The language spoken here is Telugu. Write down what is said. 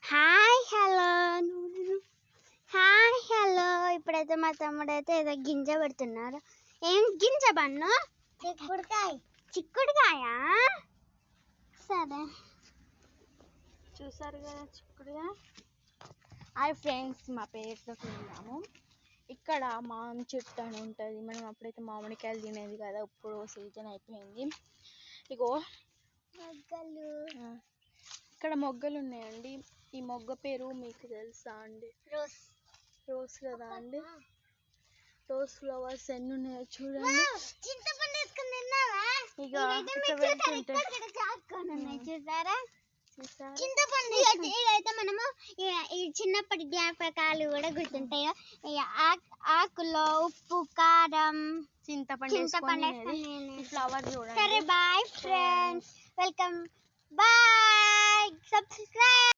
హాయ్ హలో హాయ్ హలో ఇప్పుడైతే మా తమ్ముడైతే ఏదో గింజ పెడుతున్నారు. ఏం గింజ బన్ను? చిక్కుడుకాయ. సరే చూసారు కదా చిక్కుడుగా. హాయ్ ఫ్రెండ్స్, మా పేరులోకి వెళ్ళాము. ఇక్కడ మామిడి చెట్టు అని ఉంటుంది. మనం అప్పుడైతే మామిడికాయలు తినేది కదా, ఇప్పుడు సీజన్ అయిపోయింది. ఇగో మొగ్గలు, ఇక్కడ మొగ్గలు ఉన్నాయండి. ఈ మొగ్గ పేరు మీకు తెలుసా అండి? రోజ్ కదా అండి. రోజ్ ఫ్లవర్స్ ఎన్ని ఉన్నాయో చూడండి. ఇక ఇదైతే మనము ఈ చిన్నప్పటి జ్ఞాపకాలు కూడా గుర్తుంటాయో. ఆకులో ఉప్పు, కారం, చింతపండు ఫ్లవర్ చూడండి. సరే bye friends, welcome, bye, subscribe.